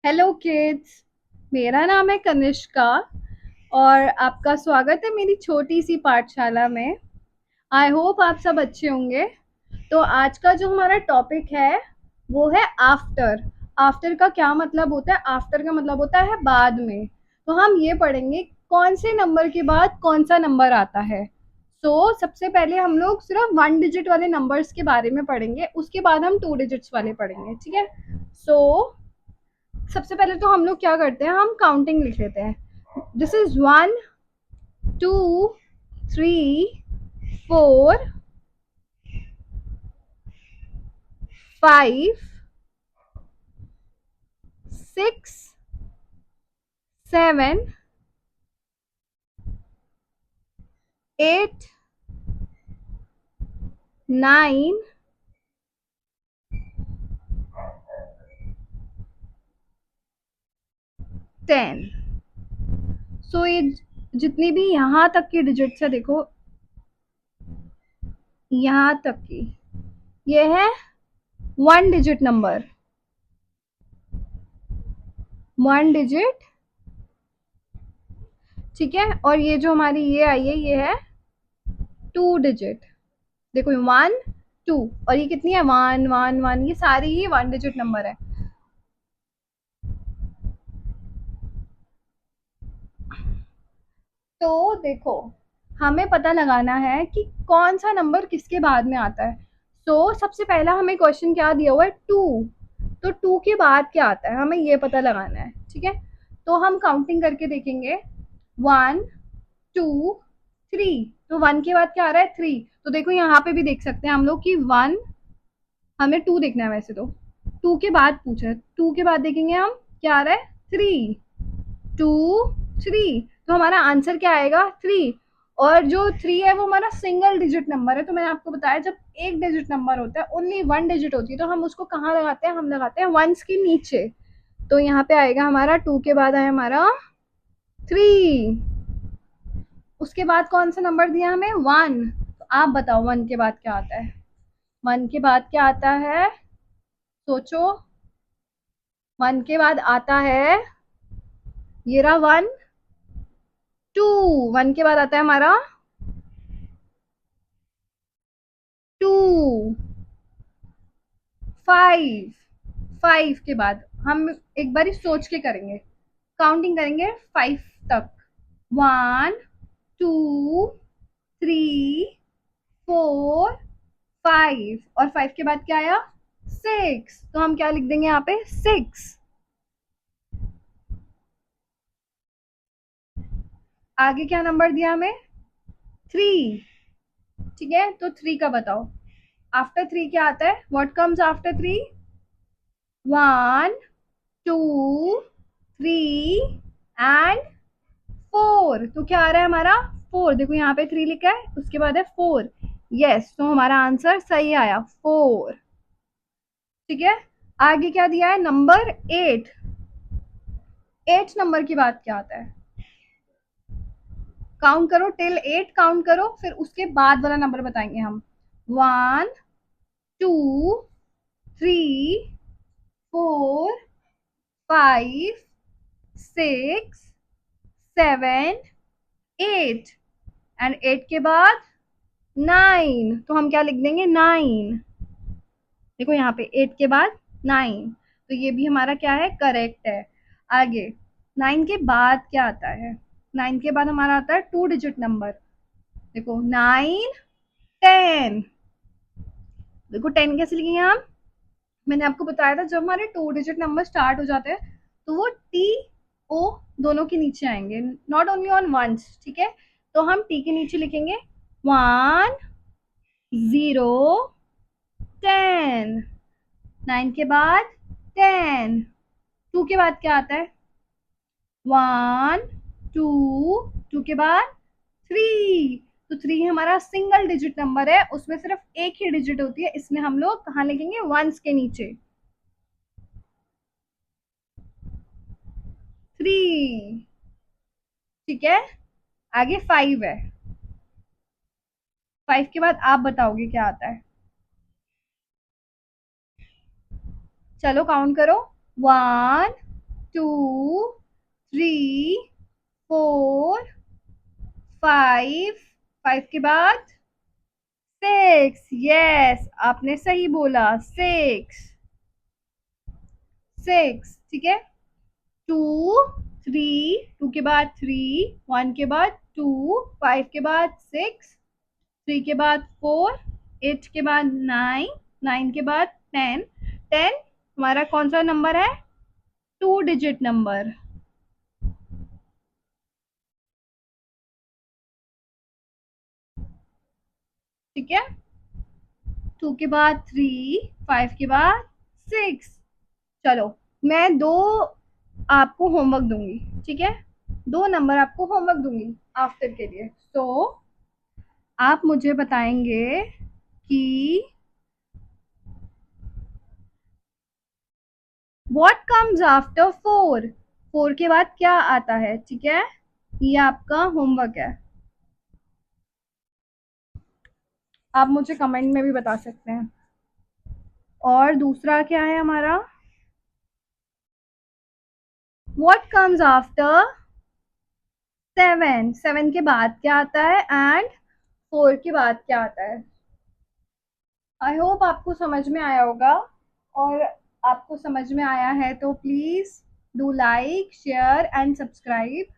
Hello kids. मेरा नाम है कनिष्का और आपका स्वागत है मेरी छोटी सी पाठशाला में। आई होप आप सब अच्छे होंगे। तो आज का जो हमारा टॉपिक है वो है आफ्टर। आफ्टर का क्या मतलब होता है? आफ्टर का मतलब होता है बाद में। तो हम ये पढ़ेंगे कौन से नंबर के बाद कौन सा नंबर आता है। सबसे पहले हम लोग सिर्फ वन डिजिट वाले नंबर्स के बारे में पढ़ेंगे, उसके बाद हम टू डिजिट्स वाले पढ़ेंगे, ठीक है। सो सबसे पहले तो हम लोग क्या करते हैं, हम काउंटिंग लिख लेते हैं। This is 1, 2, 3, 4, 5, 6, 7, 8, 9, 10। ये जितनी भी यहाँ तक की डिजिट्स है, देखो यहाँ तक की, ये है one digit number, one digit, ठीक है। और ये जो हमारी ये आई है, ये है टू डिजिट। देखो 1, 2, और ये कितनी है? 1, 1, 1, ये सारी ही वन डिजिट नंबर है। तो देखो, हमें पता लगाना है कि कौन सा नंबर किसके बाद में आता है। सबसे पहला हमें क्वेश्चन क्या दिया हुआ है? टू। तो टू के बाद क्या आता है, हमें ये पता लगाना है, ठीक है। तो हम काउंटिंग करके देखेंगे। 1, 2, 3। तो 1 के बाद क्या आ रहा है? 3। तो देखो यहाँ पे भी देख सकते हैं हम लोग कि 1, हमें 2 देखना है वैसे तो। 2 के बाद पूछा है, 2 के बाद देखेंगे हम क्या आ रहा है? 3, 2, 3। तो हमारा आंसर क्या आएगा? 3। और जो 3 है वो हमारा सिंगल डिजिट नंबर है। तो मैंने आपको बताया, जब एक डिजिट नंबर होता है, ओनली वन डिजिट होती है, तो हम उसको कहाँ लगाते हैं? हम लगाते हैं वंस के नीचे। तो यहाँ पे आएगा हमारा 2 के बाद आया हमारा 3। उसके बाद कौन सा नंबर दिया हमें? 1। तो आप बताओ 1 के बाद क्या आता है? 1 के बाद क्या आता है? सोचो। 1 के बाद आता है, ये रहा 1, 2। 1 के बाद आता है हमारा 2, 5। 5 के बाद हम एक बार सोच के करेंगे, काउंटिंग करेंगे 5 तक। 1, 2, 3, 4, 5। और 5 के बाद क्या आया? 6। तो हम क्या लिख देंगे यहाँ पे? 6। आगे क्या नंबर दिया हमें? 3, ठीक है। तो 3 का बताओ, आफ्टर 3 क्या आता है? What comes after 3? 1, 2, 3 एंड 4। तो क्या आ रहा है हमारा? 4। देखो यहाँ पे 3 लिखा है, उसके बाद है 4। यस, तो हमारा आंसर सही आया, 4, ठीक है। आगे क्या दिया है? नंबर 8। 8 नंबर की बात क्या आता है? काउंट करो, टिल 8 काउंट करो, फिर उसके बाद वाला नंबर बताएंगे हम। 1, 2, 3, 4, 5, 6, 7, 8। एंड 8 के बाद 9। तो हम क्या लिख देंगे? 9। देखो यहाँ पे 8 के बाद 9। तो ये भी हमारा क्या है? करेक्ट है। आगे 9 के बाद क्या आता है? 9 के बाद हमारा आता है टू डिजिट नंबर। देखो 9, 10। देखो 10 कैसे लिखेंगे हम? मैंने आपको बताया था, जब हमारे टू डिजिट नंबर स्टार्ट हो जाते हैं तो वो टी ओ दोनों के नीचे आएंगे, नॉट ओनली ऑन वंस, ठीक है। तो हम टी के नीचे लिखेंगे 1, 0, 10। 9 के बाद 10। 2 के बाद क्या आता है? 1, 2, 2 के बाद 3। तो 3 हमारा सिंगल डिजिट नंबर है, उसमें सिर्फ एक ही डिजिट होती है, इसमें हम लोग कहाँ लिखेंगे? वंस के नीचे, 3, ठीक है। आगे 5 है। 5 के बाद आप बताओगे क्या आता है? चलो काउंट करो। 1, 2 3 4 5 5 के बाद 6। यस, आपने सही बोला, 6 6। ठीक है। 2 3 2 के बाद 3, 1 के बाद 2, 5 के बाद 6, 3 के बाद 4, 8 के बाद 9, 9 के बाद 10। 10 हमारा कौन सा नंबर है? 2 डिजिट नंबर। ठीक है। 2 के बाद 3, 5 के बाद 6। चलो, मैं दो आपको होमवर्क दूंगी। ठीक है, 2 नंबर आपको होमवर्क दूंगी आफ्टर के लिए। तो आप मुझे बताएंगे कि व्हाट कम्स आफ्टर 4। 4 के बाद क्या आता है? ठीक है, ये आपका होमवर्क है। आप मुझे कमेंट में भी बता सकते हैं। और दूसरा क्या है हमारा? What comes after 7। 7 के बाद क्या आता है? एंड 4 के बाद क्या आता है? आई होप आपको समझ में आया होगा। और आपको समझ में आया है तो please do like, share and subscribe.